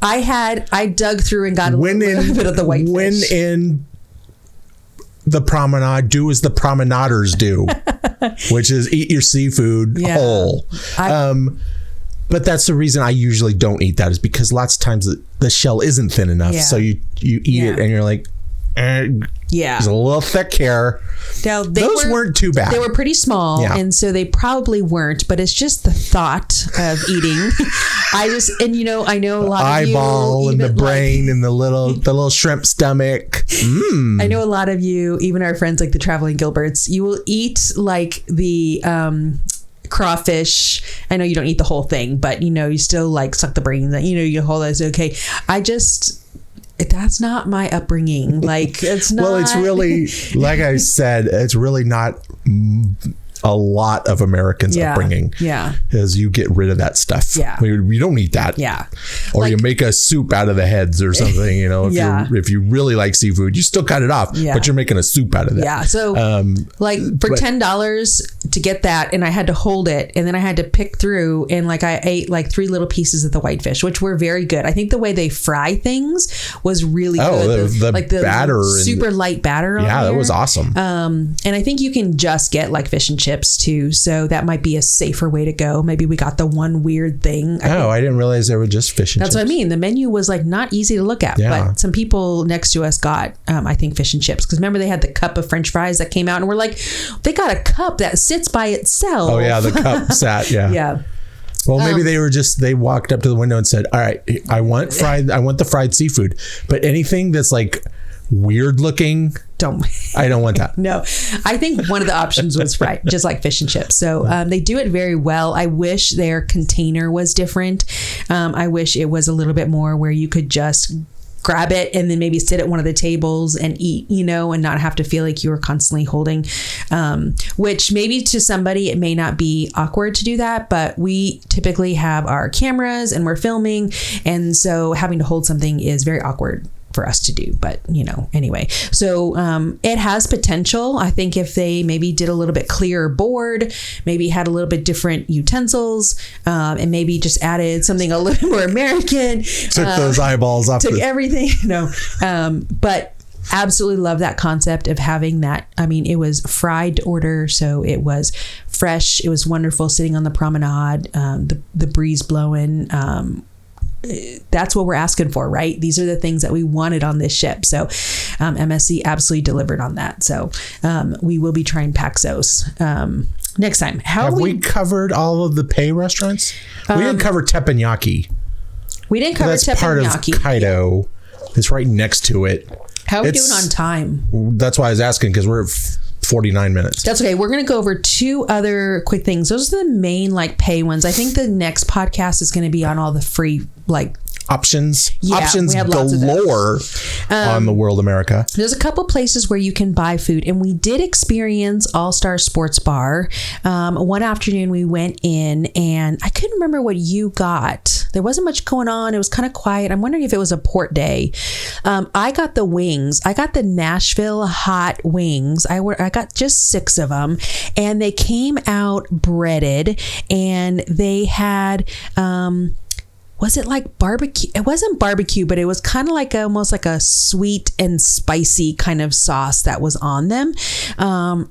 I dug through and got a little bit of the whitefish. When in the promenade, do as the promenaders do, which is eat your seafood whole. But that's the reason I usually don't eat that, is because lots of times the shell isn't thin enough. So you eat it and you're like, it's a little thick here. Now, those weren't too bad. They were pretty small, and so they probably weren't, but it's just the thought of eating. I know a lot of you... Eyeball and the brain and the little shrimp stomach. I know a lot of you, even our friends like the Traveling Gilberts, you will eat like the... crawfish. I know you don't eat the whole thing, but you still like suck the brains. You hold that. It's okay. That's not my upbringing. Like, it's not. Well, it's really, like I said, it's really not a lot of Americans' upbringing. Yeah. As you get rid of that stuff. Yeah. You don't eat that. Yeah. Or you make a soup out of the heads or something, if you really like seafood, you still cut it off, but you're making a soup out of that. Yeah. So for $10 to get that, and I had to hold it, and then I had to pick through, and like I ate like 3 little pieces of the whitefish, which were very good. I think the way they fry things was really good. The batter. Super light batter. Yeah, that was awesome. And I think you can just get like fish and chips too, so that might be a safer way to go. Maybe we got the one weird thing. I didn't realize there were just fish and chips. That's what I mean. The menu was like not easy to look at, but some people next to us got I think fish and chips, because remember they had the cup of French fries that came out, and we're like, they got a cup that sits by itself. Oh yeah, the cup sat. Yeah. Well, maybe they walked up to the window and said, all right, I want the fried seafood, but anything that's like weird looking, I don't want that. No, I think one of the options was fried, just like fish and chips. So they do it very well. I wish their container was different. I wish it was a little bit more where you could just grab it and then maybe sit at one of the tables and eat, and not have to feel like you were constantly holding, which maybe to somebody it may not be awkward to do that, but we typically have our cameras and we're filming, and so having to hold something is very awkward for us to do. But anyway, so it has potential. I think if they maybe did a little bit clearer board, maybe had a little bit different utensils, and maybe just added something a little more American, took those eyeballs off, took everything, but absolutely love that concept of having that. I mean, it was fried to order, so it was fresh. It was wonderful sitting on the promenade, the breeze blowing. That's what we're asking for, right? These are the things that we wanted on this ship. So MSC absolutely delivered on that. So we will be trying Paxos next time. Have we covered all of the pay restaurants? We didn't cover Teppanyaki. We didn't cover Teppanyaki. That's part of Kaito. It's right next to it. How are we doing on time? That's why I was asking, because we're at 49 minutes. That's okay. We're going to go over 2 other quick things. Those are the main pay ones. I think the next podcast is going to be on all the free options we have lots of galore on the World America. There's a couple places where you can buy food, and we did experience Allstar Sports Bar. One afternoon we went in, and I couldn't remember what you got. There wasn't much going on. It was kind of quiet. I'm wondering if it was a port day. I got the wings. I got the Nashville hot wings. I got just 6 of them, and they came out breaded, and they had was it like barbecue? It wasn't barbecue, but it was kind of like almost like a sweet and spicy kind of sauce that was on them.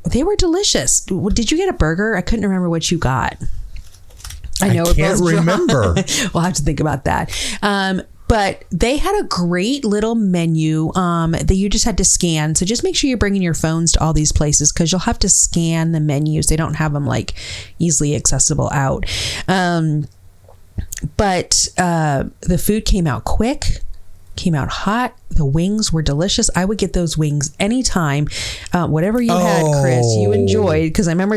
They were delicious. Did you get a burger? I couldn't remember what you got. I know. I can't remember. We'll have to think about that. But they had a great little menu that you just had to scan. So just make sure you're bringing your phones to all these places, because you'll have to scan the menus. They don't have them like easily accessible out. But the food came out quick, came out hot. The wings were delicious. I would get those wings anytime. Whatever you had, Chris, you enjoyed, because I remember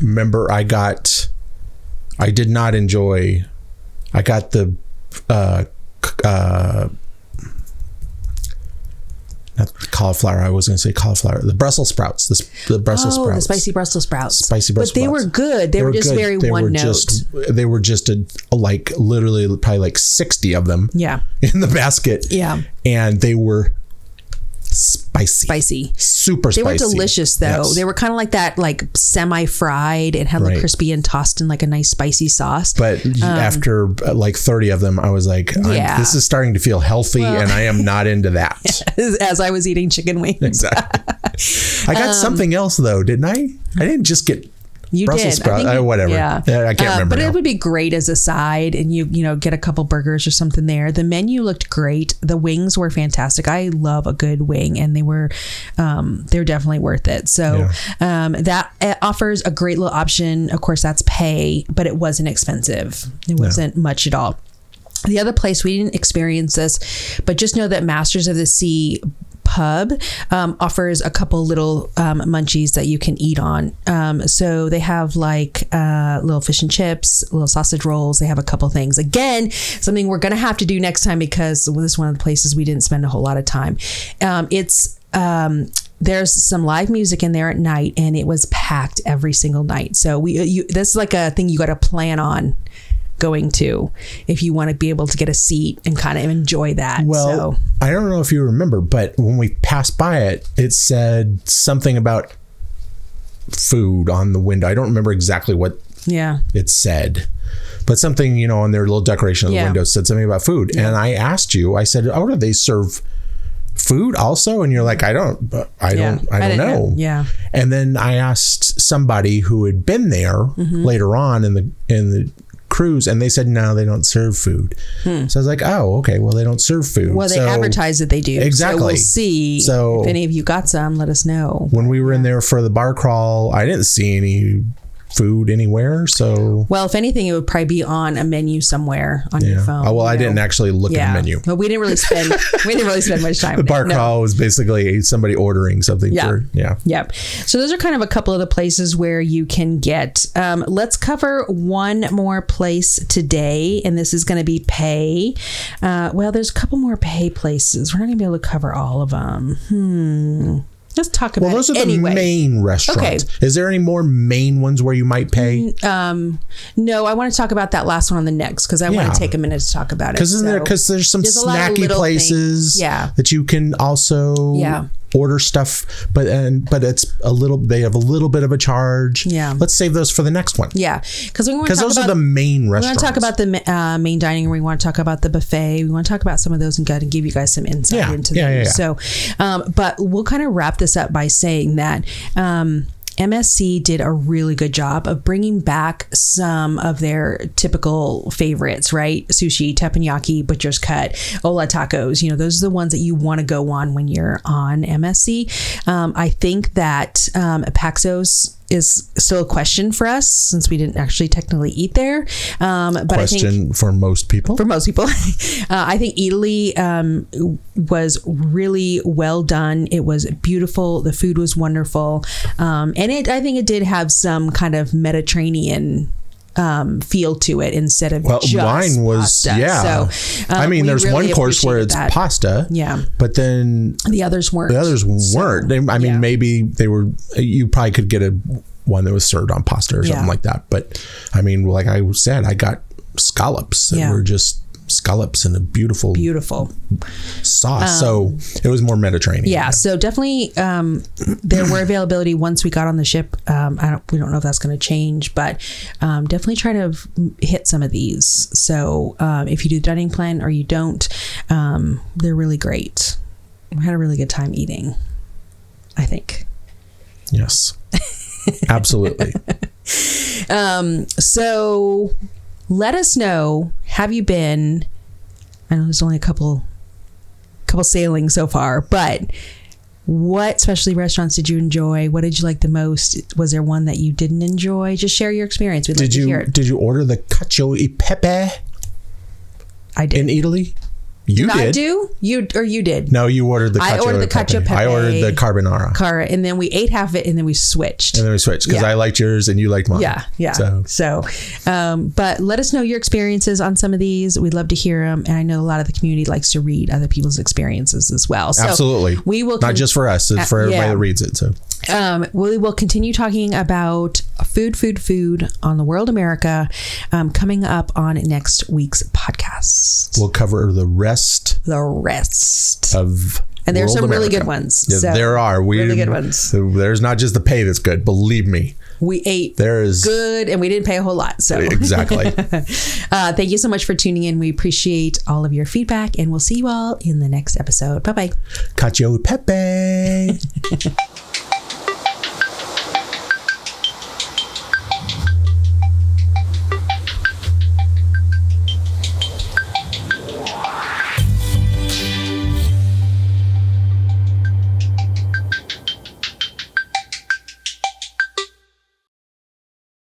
remember I did not enjoy. I got the not the cauliflower. I was going to say cauliflower. The Brussels sprouts. The Brussels sprouts. The spicy Brussels sprouts. But they were good. They were just good. very one note. They were just like literally probably like 60 of them. Yeah. In the basket. Yeah. And they were spicy. Super spicy. They were delicious though. Yes. They were kind of like that, like semi-fried and had like crispy and tossed in like a nice spicy sauce. But after like 30 of them, I was like, this is starting to feel healthy, and I am not into that. As I was eating chicken wings. Exactly. I got something else though, didn't I? I didn't just get You Brussels did. sprouts. Whatever. Yeah. I can't remember. But now. it would be great as a side, and you get a couple burgers or something there. The menu looked great. The wings were fantastic. I love a good wing, and they're definitely worth it. So that offers a great little option. Of course, that's pay, but it wasn't expensive. It wasn't much at all. The other place, we didn't experience this, but just know that Masters of the Sea Pub offers a couple little munchies that you can eat on. So they have like little fish and chips, little sausage rolls. They have a couple things. Again, something we're going to have to do next time, because this is one of the places we didn't spend a whole lot of time. There's some live music in there at night, and it was packed every single night. So this is like a thing you got to plan on going to if you want to be able to get a seat and kind of enjoy that. Well, I don't know if you remember, but when we passed by it, it said something about food on the window. I don't remember exactly what it said, but something, on their little decoration on the window said something about food. And I asked you, I said, do they serve food also? And you're like, I don't know. Yeah. And then I asked somebody who had been there later on in the cruise, and they said no, they don't serve food. So I was like, oh, okay, well, they don't serve food. Well, they advertise that they do. Exactly. So we'll see. So if any of you got some, let us know. When we were in there for the bar crawl, I didn't see any food anywhere. So if anything, it would probably be on a menu somewhere on your phone. Oh, well, I didn't actually look at the menu. But we didn't really spend much time. The bar crawl was basically somebody ordering something. Yep. So those are kind of a couple of the places where you can get. Let's cover one more place today, and this is going to be pay. There's a couple more pay places. We're not going to be able to cover all of them. Let's talk about those are the main restaurants. Okay. Is there any more main ones where you might pay? No, I want to talk about that last one on the next, because I want to take a minute to talk about it. Because there's some snacky places that you can also order stuff, but it's a little. They have a little bit of a charge. Yeah, let's save those for the next one. Yeah, because those are the main restaurants. We want to talk about the main dining room. We want to talk about the buffet. We want to talk about some of those and give you guys some insight into them. So, but we'll kind of wrap this up by saying that MSC did a really good job of bringing back some of their typical favorites, right? Sushi, teppanyaki, butcher's cut, Ola Tacos. Those are the ones that you want to go on when you're on MSC. I think that Paxos is still a question for us, since we didn't actually technically eat there. But question, I think for most people. I think Italy was really well done. It was beautiful. The food was wonderful. And I think it did have some kind of Mediterranean feel to it instead of just wine was pasta. So I mean, there's one course where it's pasta, but then the others weren't. I mean, maybe they were. You probably could get one that was served on pasta or something like that. But I mean, like I said, I got scallops that were just scallops in a beautiful sauce. So it was more Mediterranean. Yeah. So definitely, there were availability once we got on the ship. We don't know if that's going to change, but definitely try to hit some of these. So if you do the dining plan or you don't, they're really great. We had a really good time eating, I think. Yes, absolutely. So let us know, have you been, I know there's only a couple sailings so far, but what specialty restaurants did you enjoy? What did you like the most? Was there one that you didn't enjoy? Just share your experience. We'd like to hear it. Did you order the cacio e pepe? I did. In Italy? You did. I do? You did? No, you ordered the cacio I ordered the cacio pepe. I ordered the carbonara. And then we ate half of it and then we switched. Because I liked yours and you liked mine. Yeah. So, but let us know your experiences on some of these. We'd love to hear them. And I know a lot of the community likes to read other people's experiences as well. So absolutely. We will not just for us, it's for everybody that reads it. So we will continue talking about food on the World America coming up on next week's podcast. We'll cover the rest of and there's some America. really good ones. Yeah, so there are really good ones. There's not just the pay that's good. Believe me, we ate good and we didn't pay a whole lot. So exactly. Thank you so much for tuning in. We appreciate all of your feedback and we'll see you all in the next episode. Bye bye. Cacio e pepe.